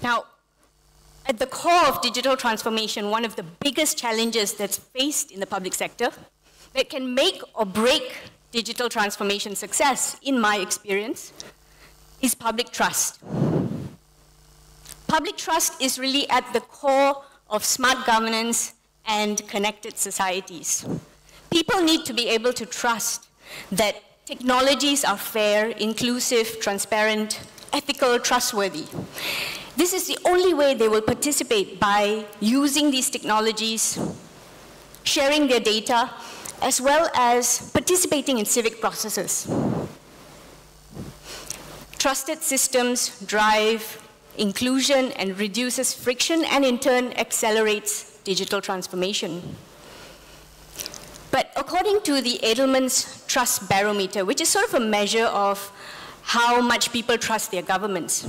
Now, at the core of digital transformation, one of the biggest challenges that's faced in the public sector that can make or break digital transformation success, in my experience, is public trust. Public trust is really at the core of smart governance and connected societies. People need to be able to trust that technologies are fair, inclusive, transparent, ethical, trustworthy. This is the only way they will participate, by using these technologies, sharing their data, as well as participating in civic processes. Trusted systems drive inclusion and reduces friction, and in turn accelerates digital transformation. But according to the Edelman's Trust Barometer, which is sort of a measure of how much people trust their governments,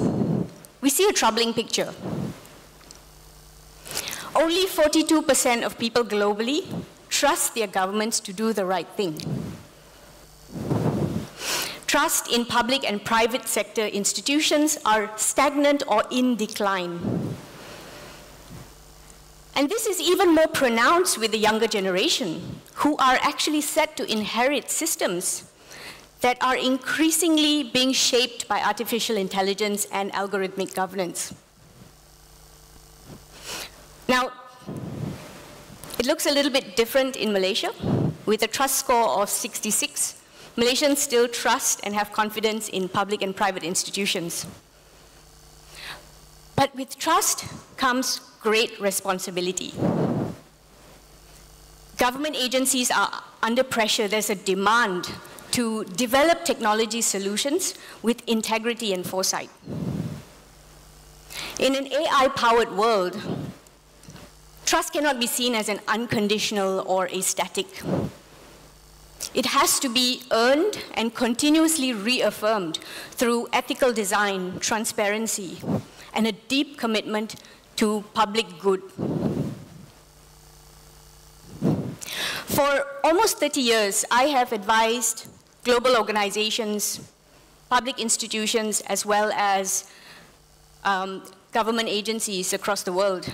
we see a troubling picture. Only 42% of people globally trust their governments to do the right thing. Trust in public and private sector institutions are stagnant or in decline. And this is even more pronounced with the younger generation, who are actually set to inherit systems that are increasingly being shaped by artificial intelligence and algorithmic governance. Now, it looks a little bit different in Malaysia. With a trust score of 66, Malaysians still trust and have confidence in public and private institutions. But with trust comes great responsibility. Government agencies are under pressure. There's a demand to develop technology solutions with integrity and foresight. In an AI-powered world, trust cannot be seen as an unconditional or a static. It has to be earned and continuously reaffirmed through ethical design, transparency, and a deep commitment to public good. For almost 30 years, I have advised global organizations, public institutions, as well as government agencies across the world.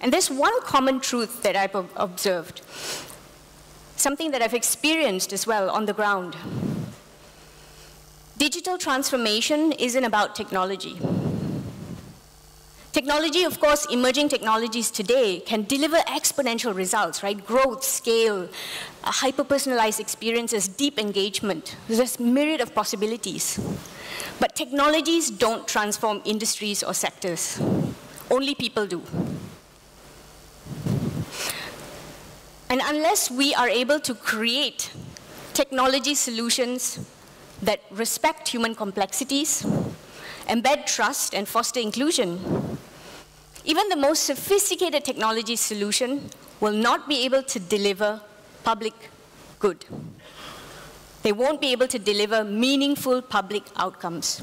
And there's one common truth that I've observed, something that I've experienced as well on the ground. Digital transformation isn't about technology. Technology, of course, emerging technologies today can deliver exponential results, right? Growth, scale, hyper-personalized experiences, deep engagement. There's a myriad of possibilities. But technologies don't transform industries or sectors. Only people do. And unless we are able to create technology solutions that respect human complexities, embed trust, and foster inclusion, even the most sophisticated technology solution will not be able to deliver public good. They won't be able to deliver meaningful public outcomes.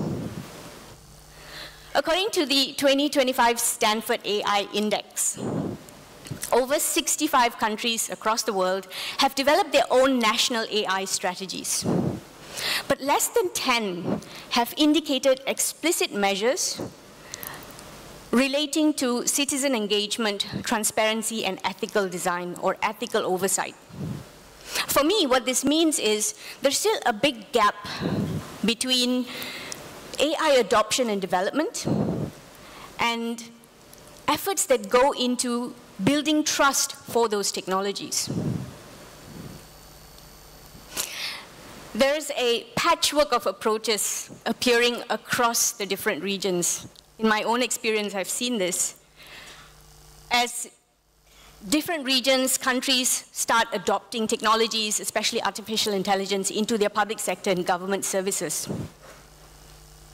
According to the 2025 Stanford AI Index, over 65 countries across the world have developed their own national AI strategies. But less than 10 have indicated explicit measures relating to citizen engagement, transparency, and ethical design, or ethical oversight. For me, what this means is there's still a big gap between AI adoption and development and efforts that go into building trust for those technologies. There's a patchwork of approaches appearing across the different regions. In my own experience, I've seen this. As different regions, countries start adopting technologies, especially artificial intelligence, into their public sector and government services.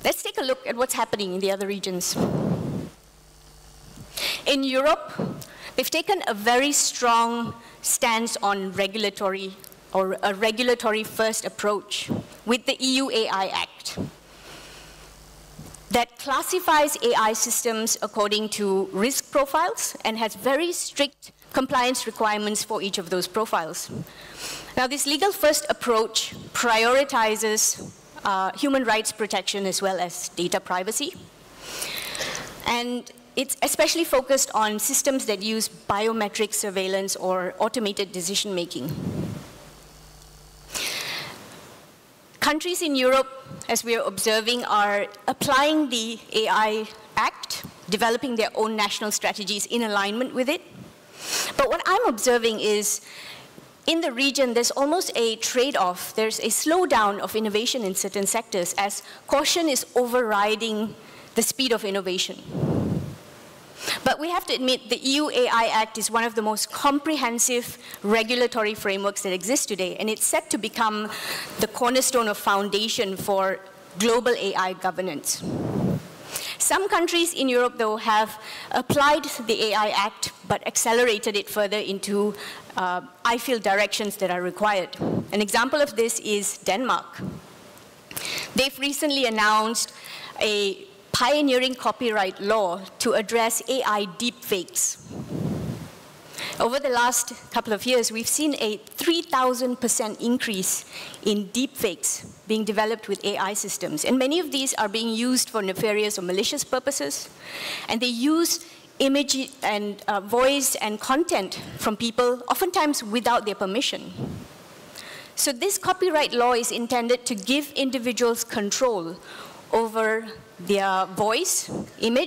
Let's take a look at what's happening in the other regions. In Europe, they've taken a very strong stance on regulatory, or a regulatory-first approach with the EU AI Act that classifies AI systems according to risk profiles and has very strict compliance requirements for each of those profiles. Now, this legal-first approach prioritizes human rights protection as well as data privacy. And it's especially focused on systems that use biometric surveillance or automated decision making. Countries in Europe, as we are observing, are applying the AI Act, developing their own national strategies in alignment with it. But what I'm observing is, in the region, there's almost a trade-off. There's a slowdown of innovation in certain sectors as caution is overriding the speed of innovation. But we have to admit the EU AI Act is one of the most comprehensive regulatory frameworks that exist today, and it's set to become the cornerstone of foundation for global AI governance. Some countries in Europe, though, have applied the AI Act but accelerated it further into, I feel, directions that are required. An example of this is Denmark. They've recently announced a pioneering copyright law to address AI deepfakes. Over the last couple of years, we've seen a 3,000% increase in deepfakes being developed with AI systems. And many of these are being used for nefarious or malicious purposes. And they use image and voice and content from people, oftentimes without their permission. So this copyright law is intended to give individuals control over their voice, image,